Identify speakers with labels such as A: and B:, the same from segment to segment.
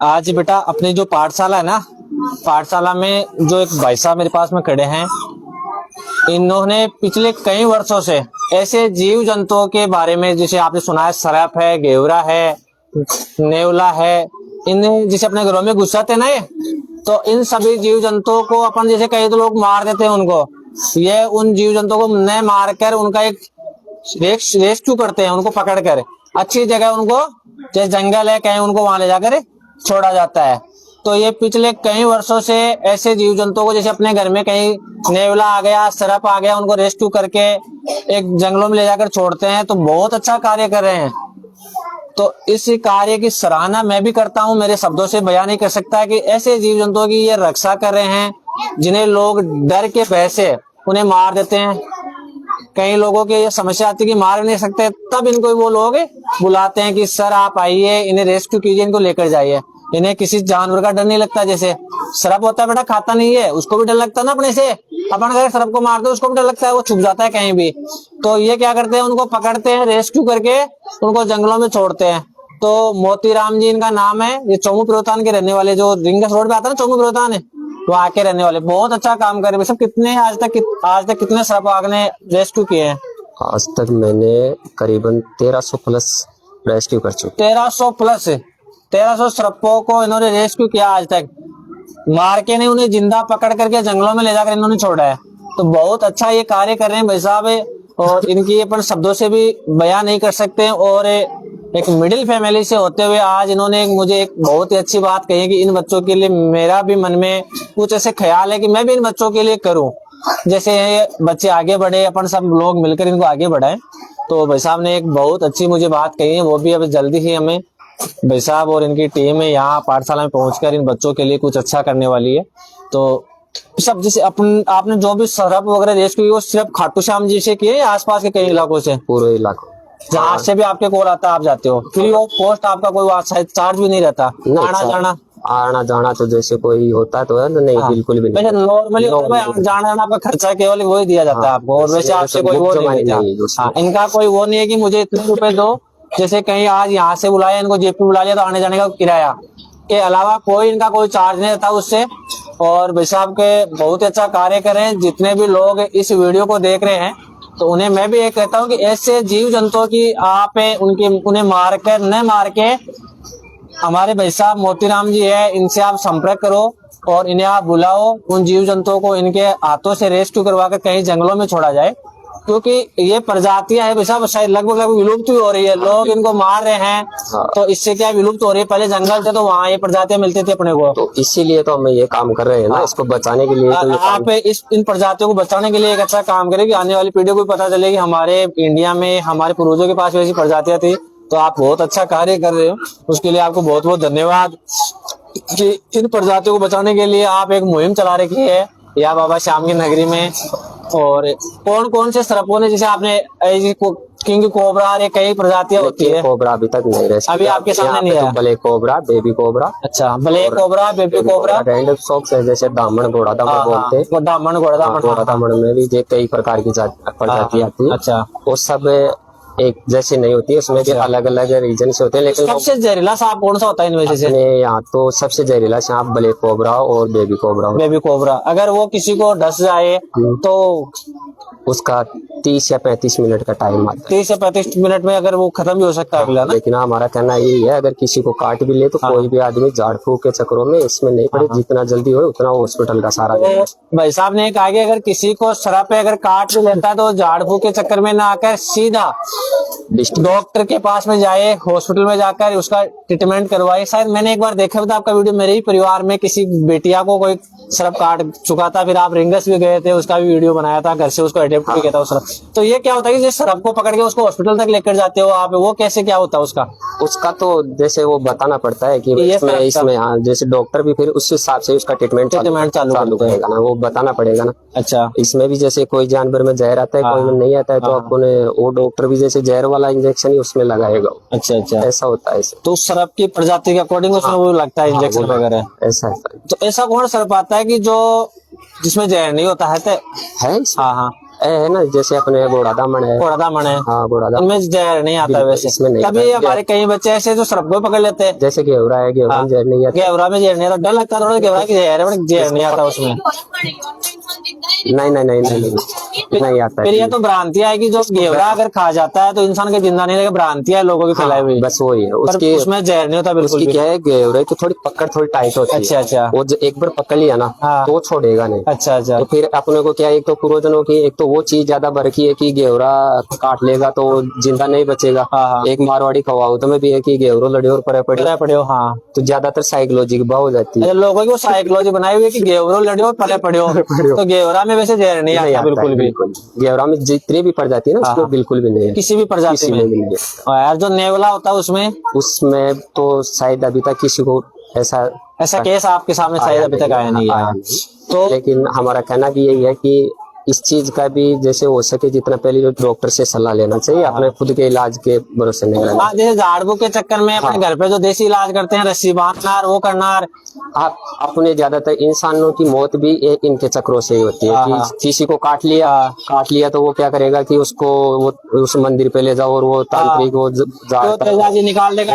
A: आज बेटा अपनी जो पाठशाला है ना, पाठशाला में जो एक भाई साहब मेरे पास में खड़े हैं, इन्होंने पिछले कई वर्षों से ऐसे जीव जंतुओं के बारे में, जैसे आपने सुना है सरप है, घेवड़ा है, नेवला है, इन्हें जैसे अपने घरों में घुसाते ना ये, तो इन सभी जीव जंतुओं को अपन जैसे कई तो लोग मार देते हैं उनको, ये उन जीव जंतुओं को न मार कर उनका एक रेस्क्यू करते हैं, उनको पकड़ कर अच्छी जगह उनको, जैसे जंगल है कहीं, उनको वहां ले जाकर छोड़ा जाता है। तो ये पिछले कई वर्षों से ऐसे जीव जंतुओं को, जैसे अपने घर में कहीं नेवला आ गया, सरप आ गया, उनको रेस्क्यू करके एक जंगलों में ले जाकर छोड़ते हैं, तो बहुत अच्छा कार्य कर रहे हैं। तो इस कार्य की सराहना मैं भी करता हूं, मेरे शब्दों से बयान नहीं कर सकता कि ऐसे जीव जंतुओं की ये रक्षा कर रहे हैं जिन्हें लोग डर के भय से उन्हें मार देते हैं। कई लोगों की ये समस्या आती है कि मार नहीं सकते, तब इनको वो लोग बुलाते हैं कि सर आप आइए, इन्हें रेस्क्यू कीजिए, इनको लेकर जाइए। इन्हें किसी जानवर का डर नहीं लगता। जैसे सरप होता है बेटा, खाता नहीं है, उसको भी डर लगता है ना अपने से, अपन अगर सरप को मारते उसको भी डर लगता है, वो छुप जाता है कहीं भी। तो ये क्या करते हैं, उनको पकड़ते हैं, रेस्क्यू करके उनको जंगलों में छोड़ते हैं। तो मोतीराम जी इनका नाम है, ये चौमू पिरोतान के रहने वाले, जो रिंगस रोड पे आता है ना चौमू पिरोतान है, वो आके रहने वाले, बहुत अच्छा काम कर रहे हैं। सब कितने आज तक कितने सरप आपने रेस्क्यू किए हैं?
B: आज तक मैंने करीबन 1300 प्लस रेस्क्यू कर चुके।
A: 1300 प्लस 1300 सरपों को इन्होंने रेस्क्यू किया आज तक, मार के नहीं, उन्हें जिंदा पकड़ करके जंगलों में ले जाकर इन्होंने छोड़ा है। तो बहुत अच्छा ये कार्य कर रहे हैं भाई साहब, और इनकी अपन शब्दों से भी बयान नहीं कर सकते। और एक मिडिल फैमिली से होते हुए आज इन्होंने मुझे एक बहुत ही अच्छी बात कही है कि इन बच्चों के लिए, मेरा भी मन में कुछ ऐसे ख्याल है कि मैं भी इन बच्चों के लिए करूं, जैसे बच्चे आगे बढ़े, अपन सब लोग मिलकर इनको आगे बढ़ाएं। तो भाई साहब ने एक बहुत अच्छी मुझे बात कही है, वो भी अब जल्दी ही हमें भाई साहब और इनकी टीम है यहाँ पाठशाला में पहुंचकर इन बच्चों के लिए कुछ अच्छा करने वाली है। तो सब जैसे आपने जो भी सरप वगैरह रेस्क्यू की, वो सिर्फ खाटू श्याम जी से किए या आसपास के कई इलाकों से?
B: पूरे इलाकों,
A: जहाँ से भी आपके कॉल आता है आप जाते हो, फ्री ऑफ कॉस्ट, आपका कोई चार्ज भी नहीं रहता आना जाना?
B: तो जैसे कोई होता तो है, नहीं बिल्कुल भी नहीं।
A: नॉर्मली जाना आपका खर्चा केवल वही दिया जाता है आपको, और वैसे आपसे कोई वो नहीं देता। इनका कोई वो नहीं है कि मुझे इतने रुपए दो, जैसे कहीं आज यहाँ से बुलाया, इनको जेपी बुला लिया तो आने जाने का किराया के अलावा कोई इनका कोई चार्ज नहीं रहता उससे। और भाई साहब के बहुत अच्छा कार्य कर रहे हैं। जितने भी लोग इस वीडियो को देख रहे हैं, तो उन्हें मैं भी ये कहता हूँ कि ऐसे जीव जंतुओं की आप उन्हें मार कर न मार के, हमारे भाई साहब मोतीराम जी है, इनसे आप संपर्क करो और इन्हें आप बुलाओ। उन जीव जंतुओं को इनके हाथों से रेस्क्यू करवा कर कहीं जंगलों में छोड़ा जाए, क्योंकि ये प्रजातियां है भाई साहब शायद लगभग विलुप्त हो रही है। लोग इनको मार रहे हैं, तो इससे क्या विलुप्त हो रही है? पहले जंगल थे तो वहाँ ये प्रजातियां मिलती थी अपने को, तो
B: इसीलिए तो हम ये काम कर रहे हैं ना, इसको बचाने के लिए। तो
A: आप इन प्रजातियों को बचाने के लिए एक अच्छा काम करें कि आने वाली पीढ़ी को भी पता चले कि हमारे इंडिया में हमारे पूर्वजों के पास ऐसी प्रजातियां थी। तो आप बहुत अच्छा कार्य कर रहे हो, उसके लिए आपको बहुत बहुत धन्यवाद कि इन प्रजातियों को बचाने के लिए आप एक मुहिम चला रखी है या बाबा श्याम की नगरी में। और कौन कौन से सरपों ने, जैसे आपने किंग कोबरा, ये कई प्रजातियां होती है?
B: कोबरा अभी तक नहीं रहे,
A: अभी आपके सामने नहीं है।
B: Black cobra, baby cobra.
A: अच्छा, black cobra, baby cobra,
B: random socks है, जैसे दामन घोड़ा दामन बोलते हैं,
A: दामन घोड़ा
B: दामन में भी कई प्रकार की प्रजाति आती है।
A: अच्छा,
B: वो सब एक जैसे नहीं होती है, उसमें भी अलग अलग रीजन से होते हैं। लेकिन
A: सबसे जहरीला सांप कौन सा होता है इनमें से?
B: यहाँ तो सबसे जहरीला सांप ब्लैक कोबरा और बेबी कोबरा।
A: बेबी कोबरा अगर वो किसी को डस जाए तो
B: उसका 30 या 35 मिनट का टाइम आता है।
A: 30 या 35 मिनट में अगर वो खत्म भी हो सकता है।
B: लेकिन हमारा कहना यही है, अगर किसी को काट भी ले तो कोई भी आदमी झाड़ फूक के चक्करों में इसमें नहीं पड़े, जितना जल्दी हो उतना हॉस्पिटल का सारा।
A: तो भाई साहब ने कहा कि अगर किसी को सरप पे अगर काट भी लेता है तो झाड़ फूक के चक्कर में ना आकर सीधा डॉक्टर के पास में जाए, हॉस्पिटल में जाकर उसका ट्रीटमेंट करवाए। शायद मैंने एक बार देखा था आपका वीडियो, मेरे ही परिवार में किसी बेटिया को कोई सरप काट चुका था, फिर आप रिंगस भी गए थे, उसका भी वीडियो बनाया था, घर से उसको अडेप्ट भी किया था उस। तो ये क्या होता है कि सरप को पकड़ के उसको हॉस्पिटल तक लेकर जाते हो आप, वो कैसे क्या होता है उसका
B: तो जैसे वो बताना पड़ता है कि इसमें हाँ, जैसे डॉक्टर भी फिर उस हिसाब से उसका ट्रीटमेंट चालू करेगा ना, वो बताना पड़ेगा ना।
A: अच्छा,
B: इसमें भी जैसे कोई जानवर में जहर आता है, कोई में नहीं आता है, तो आपको वो डॉक्टर भी जैसे जहर वाला इंजेक्शन ही उसमें लगाएगा।
A: अच्छा,
B: ऐसा होता है।
A: तो सरप की प्रजाति के अकॉर्डिंग उसमें वो लगता है इंजेक्शन वगैरह,
B: ऐसा है।
A: तो ऐसा कौन सरप आता है कि जो जिसमें जहर नहीं होता है?
B: हाँ, है ना, जैसे अपने घोड़ा दामन है,
A: घोड़ा दामन है,
B: हाँ घोड़ा दामन,
A: इनमें जहर नहीं आता वैसे।
B: इसमें नहीं
A: कभी
B: आता।
A: हमारे कई बच्चे ऐसे जो सरप को पकड़ लेते हैं,
B: जैसे घेवड़ा है, घेवड़ा में जहर नहीं आता।
A: घेवड़ा में जहर नहीं आता, डर लगता है थोड़ा घेवड़ा की जहर है, बट जहर नहीं आता उसमें।
B: नहीं नहीं नहीं नहीं नहीं आता।
A: फिर ये तो भ्रांतियां है कि जो घेवड़ा अगर खा जाता है तो इंसान के जिंदा नहीं रहेगा, भ्रांतियां लोगों की फैलाई हुई।
B: बस वही है उसकी,
A: उसमें जहर नहीं होता बिल्कुल भी।
B: क्या है, घेवड़े की थोड़ी पकड़ थोड़ी टाइट होती है।
A: अच्छा अच्छा,
B: वो एक बार पकड़ लिया ना तो वो छोड़ेगा नहीं।
A: अच्छा अच्छा।
B: तो फिर अपने को क्या, एक तो पूर्वजनों की एक तो वो चीज ज्यादा बरकी है कि घेवड़ा काट लेगा तो जिंदा नहीं बचेगा। एक मारवाड़ी कहावत में भी है कि घेवड़ो लड़े और परे पड़े हो। हाँ, तो ज्यादातर साइकोलॉजी की भाव हो जाती है
A: लोगों की, वो साइकोलॉजी बनाई हुई है कि घेवड़ो लड़े और परे पड़े हो। तो घेवड़ा में वैसे जहर नहीं आता बिल्कुल भी।
B: घेवड़ा में जितनी भी प्रजाति है ना उसमें बिल्कुल भी नहीं है,
A: किसी भी प्रजाति में नहीं है। यार जो नेवला होता है उसमें
B: तो शायद अभी तक किसी को ऐसा
A: केस आपके सामने शायद अभी तक आया नहीं है।
B: तो लेकिन हमारा कहना भी यही है कि इस चीज का भी जैसे हो सके जितना पहले डॉक्टर से सलाह लेना चाहिए, अपने खुद के इलाज के भरोसे नहीं रहना।
A: जैसे झाड़ फूक के चक्कर में अपने घर पे जो देसी इलाज करते हैं, रस्सी बांधना वो करना,
B: आप अपने ज्यादातर इंसानों की मौत भी इनके चक्रों से ही होती है कि किसी को काट लिया तो वो क्या करेगा कि उसको वो उस मंदिर पे ले जाओ और वो तांत्रिक वो
A: निकाल देगा,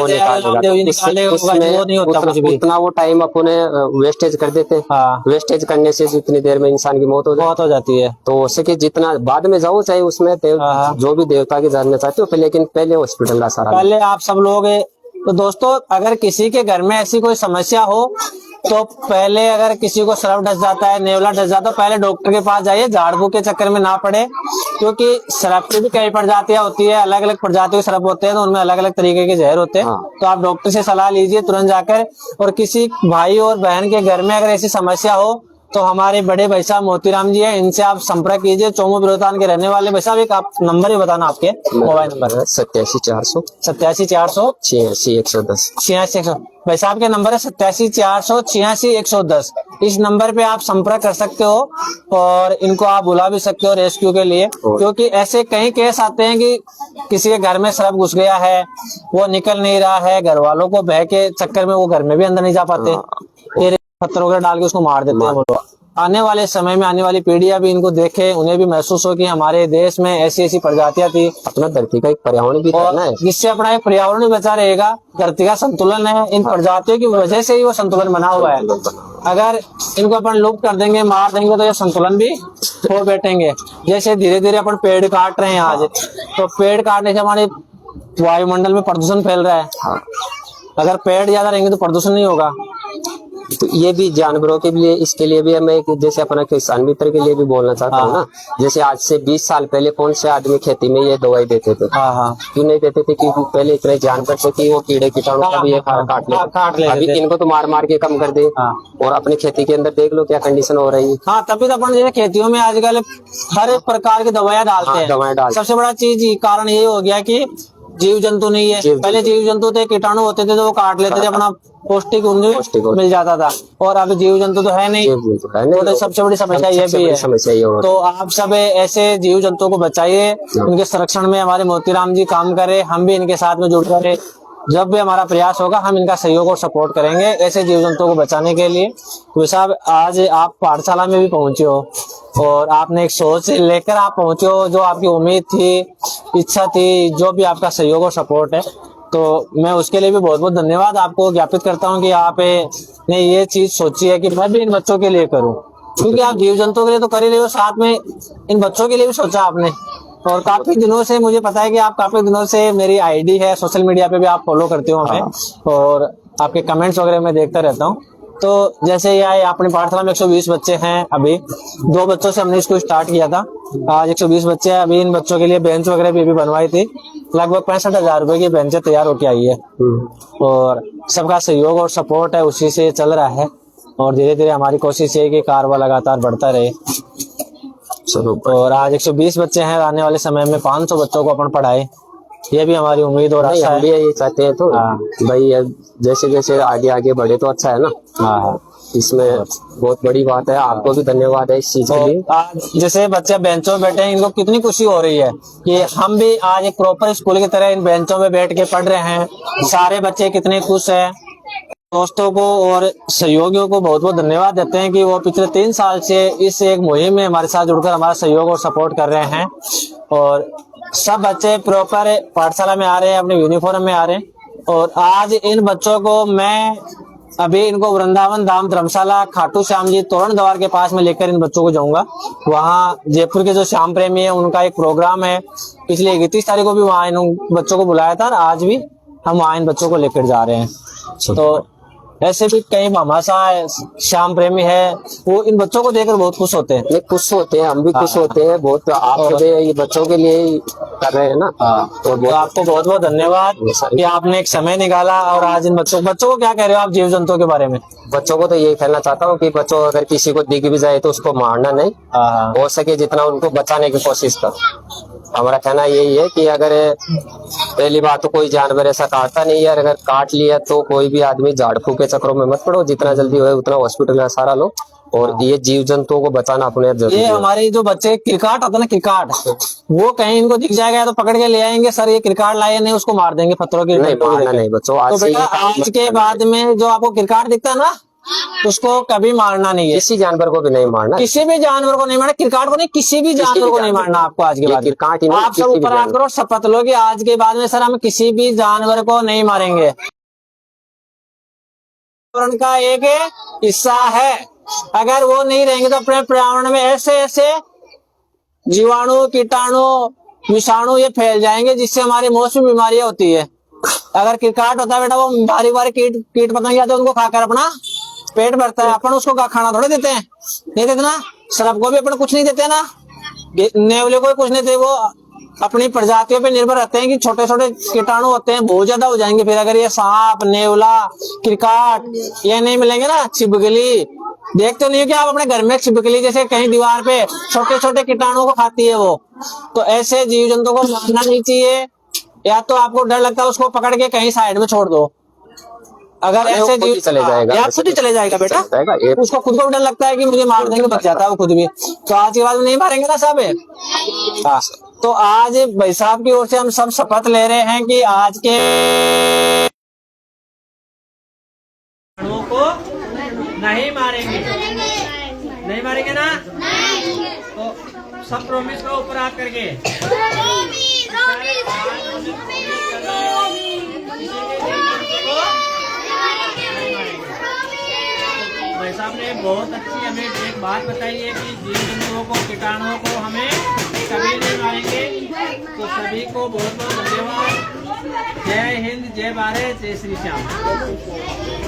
B: उतना वो टाइम अपने वेस्टेज कर देते हैं। वेस्टेज करने से जितनी देर में इंसान की मौत हो जाती है। तो हो सके जितना बाद में जाओ, चाहे उसमें जो भी देवता के जानना चाहते हो, लेकिन पहले हॉस्पिटल का सारा
A: पहले आप सब लोग। तो दोस्तों, अगर किसी के घर में ऐसी कोई समस्या हो तो पहले अगर किसी को सरफ डस जाता है, नेवला डस जाता है, पहले डॉक्टर के पास जाइए, झाड़ फूक के चक्कर में ना पड़े। क्योंकि सरफ की भी कई प्रजातियां होती है, अलग अलग प्रजातियों के सरफ होते हैं, तो उनमें अलग अलग तरीके के जहर होते हैं। तो आप डॉक्टर से सलाह लीजिए तुरंत जाकर। और किसी भाई और बहन के घर में अगर ऐसी समस्या हो तो हमारे बड़े भाई साहब मोतीराम जी हैं, इनसे आप संपर्क कीजिए। चोमू बिरोतान के रहने वाले। भाई साहब एक आप नंबर ही बताना, आपके मोबाइल नंबर है
B: 87 400
A: 87
B: 110
A: 86 भाई साहब के नंबर है 87 400 86 110। इस नंबर पे आप संपर्क कर सकते हो और इनको आप बुला भी सकते हो रेस्क्यू के लिए। क्योंकि ऐसे कई केस आते हैं कि किसी के घर में सरफ घुस गया है, वो निकल नहीं रहा है, घर वालों को बह के चक्कर में वो घर में भी अंदर नहीं जा पाते, फिर पत्थर वगैरह डाल के उसको मार देते हैं वो लोग। आने वाले समय में आने वाली पीढ़ियां भी इनको देखे, उन्हें भी महसूस हो कि हमारे देश में ऐसी ऐसी प्रजातियां थी।
B: अपना धरती का एक पर्यावरण भी है,
A: जिससे अपना एक पर्यावरण भी बचा रहेगा। धरती का संतुलन है, इन प्रजातियों की वजह से ही वो संतुलन बना हुआ है। अगर इनको अपन लुप्त कर देंगे, मार देंगे, तो ये संतुलन भी खो बैठेंगे। जैसे धीरे धीरे अपन पेड़ काट रहे हैं आज, तो पेड़ काटने से हमारे वायुमंडल में प्रदूषण फैल रहा है। अगर पेड़ ज्यादा रहेंगे तो प्रदूषण नहीं होगा।
B: तो ये भी जानवरों के लिए, इसके लिए भी हमें जैसे अपना किसान मित्र के लिए भी बोलना चाहता हूँ ना। जैसे आज से 20 साल पहले कौन से आदमी खेती में ये दवाई देते थे? क्यों नहीं देते थे? क्योंकि पहले इतने जानवर थे कि वो कीड़े कीटाणु का भी ये काट लेते। अभी इनको तो मार मार के कम कर दे। और अपनी खेती के अंदर देख लो क्या कंडीशन हो रही है।
A: हाँ, तभी तो अपन जैसे खेतियों में आजकल हर एक प्रकार की दवाइयां डालते हैं।
B: दवाएं डाल,
A: सबसे बड़ा चीज कारण ये हो गया कि जीव जंतु नहीं है। पहले जीव जंतु थे, कीटाणु होते थे तो वो काट लेते थे, अपना पौष्टिक उन्हें मिल जाता था। और अब जीव जंतु तो है नहीं, तो सबसे बड़ी समस्या ये भी है। तो आप सब ऐसे जीव जंतुओं को बचाइए, उनके संरक्षण में हमारे मोतीराम जी काम करे, हम भी इनके साथ में जुड़ रहे। जब भी हमारा प्रयास होगा हम इनका सहयोग और सपोर्ट करेंगे ऐसे जीव जंतुओं को बचाने के लिए। तो साहब, आज आप पाठशाला में भी पहुंचे हो और आपने एक सोच लेकर आप पहुंचे हो, जो आपकी उम्मीद थी, इच्छा थी, जो भी आपका सहयोग और सपोर्ट है, तो मैं उसके लिए भी बहुत बहुत धन्यवाद आपको ज्ञापित करता हूं कि आप ने ये चीज सोची है कि मैं भी इन बच्चों के लिए करूं। क्योंकि आप जीव जंतुओं के लिए तो कर ही रहे हो, साथ में इन बच्चों के लिए भी सोचा आपने। और काफी दिनों से मुझे पता है कि आप काफी दिनों से, मेरी आईडी है सोशल मीडिया पे भी आप फॉलो करते हो हमें, और आपके कमेंट्स वगैरह मैं देखता रहता हूँ। तो जैसे ये अपने पाठशाला में 120 बच्चे हैं। अभी 2 बच्चों से हमने इसको स्टार्ट किया था, आज 120 बच्चे हैं। अभी इन बच्चों के लिए बेंच वगैरह भी अभी बनवाई थी। लगभग 65,000 रुपए की बेंचें तैयार होके आई है और सबका सहयोग और सपोर्ट है, उसी से चल रहा है। और धीरे धीरे हमारी कोशिश है कि कारवा लगातार बढ़ता रहे। और आज 120 बच्चे हैं, आने वाले समय में 500 बच्चों को अपन पढ़ाए, ये भी हमारी उम्मीद और आशा है।
B: हम भी यही चाहते हैं। तो भाई जैसे जैसे आगे आगे बढ़े तो अच्छा है ना। इसमें बहुत बड़ी बात है। आपको भी धन्यवाद है इस चीज के लिए।
A: आज जैसे बच्चे बेंचों में बैठे हैं, इनको कितनी खुशी हो रही है कि हम भी आज एक प्रॉपर स्कूल की तरह इन बेंचों में बैठ के पढ़ रहे हैं। सारे बच्चे कितने खुश हैं। दोस्तों को और सहयोगियों को बहुत बहुत धन्यवाद देते हैं कि वो पिछले 3 साल से इस एक मुहिम में हमारे साथ जुड़कर हमारा सहयोग और सपोर्ट कर रहे हैं। और सब बच्चे प्रॉपर पाठशाला में आ रहे हैं, अपने यूनिफॉर्म में आ रहे हैं। और आज इन बच्चों को मैं अभी इनको वृंदावन धाम धर्मशाला खाटू श्याम जी तोरण द्वार के पास में लेकर इन बच्चों को जाऊंगा। वहाँ जयपुर के जो श्याम प्रेमी है उनका एक प्रोग्राम है, पिछले 31 तारीख को भी वहाँ इन बच्चों को बुलाया था और आज भी हम वहाँ इन बच्चों को लेकर जा रहे हैं। तो ऐसे भी कई भामाशा श्याम प्रेमी है, वो इन बच्चों को देखकर बहुत खुश होते हैं।
B: नहीं, खुश होते हैं, हम भी खुश होते हैं बहुत। आप ये बच्चों के लिए ही कर रहे हैं ना।
A: तो आपको बहुत बहुत धन्यवाद कि आपने एक समय निकाला। और आज इन बच्चों को क्या कह रहे हो आप जीव जंतुओं के बारे में?
B: बच्चों को तो यही कहना चाहता हूँ कि बच्चों अगर किसी को दिख भी जाए तो उसको मारना नहीं, हो सके जितना उनको बचाने की कोशिश कर। हमारा कहना यही है कि अगर पहली बात तो कोई जानवर ऐसा काटता नहीं है, अगर काट लिया तो कोई भी आदमी झाड़ फूक के चक्करों में मत पड़ो, जितना जल्दी हो उतना हॉस्पिटल का सहारा लो। और ये जीव जंतुओं को बचाना अपने जरूरी है।
A: ये हमारे जो बच्चे क्रिकेट आता है ना, क्रिकेट, वो कहीं इनको दिख जाएगा तो पकड़ के ले आएंगे, सर ये क्रिकेट लाए नहीं, उसको मार देंगे पत्थरों की।
B: नहीं, मारना नहीं बच्चों।
A: तो बेटा आज के बाद में जो आपको क्रिकेट दिखता है ना, उसको कभी मारना नहीं है।
B: किसी जानवर को भी नहीं मारना,
A: किसी भी जानवर को नहीं मारना, क्रिकेट को नहीं, किसी भी जानवर को नहीं मारना आपको आज के बाद। आप सब ऊपर हाथ करो, शपथ लो कि आज के बाद में सर हम किसी भी जानवर को नहीं मारेंगे। पर्यावरण का एक हिस्सा है, अगर वो नहीं रहेंगे तो अपने पर्यावरण में ऐसे ऐसे जीवाणु, कीटाणु, विषाणु ये फैल जाएंगे जिससे हमारी मौसमी बीमारियां होती है। अगर क्रिकेट होता है बेटा, वो भारी भारी कीट पतंग आते हैं, उनको खाकर अपना पेट भरता है। अपन उसको खाना थोड़े देते हैं, नहीं देते ना। सर्प को भी अपन कुछ नहीं देते ना, नेवले को कुछ नहीं देते। वो अपनी प्रजातियों पे निर्भर रहते हैं कि छोटे छोटे कीटाणु होते हैं, बहुत ज्यादा हो जाएंगे। फिर अगर ये सांप, नेवला, क्रिकेट ये नहीं मिलेंगे ना, छिपकली देखते नहीं हो कि आप अपने घर में छिपकली जैसे कहीं दीवार पे छोटे छोटे कीटाणुओं को खाती है वो। तो ऐसे जीव जंतु को मारना नहीं चाहिए, या तो आपको डर लगता है उसको पकड़ के कहीं साइड में छोड़ दो। अगर ऐसे जीव
B: चले जाएगा,
A: या खुद ही चले जाएगा बेटा, उसको खुद को भी डर लगता है कि मुझे मार देंगे, बच जाता है वो खुद भी। तो आज के बाद नहीं मारेंगे ना साहब। तो आज भाई साहब की ओर से हम सब शपथ ले रहे हैं कि आज के को नहीं मारेंगे, नहीं मारेंगे ना। तो सब प्रॉमिस करो ऊपर हाथ करके। भाई साहब ने बहुत अच्छी हमें एक बात बताई है कि जीव जंतुओं को, कीटाणुओं को हमें कभी नहीं मारेंगे। तो सभी को बहुत बहुत धन्यवाद। जय हिंद, जय भारत, जय श्री श्याम।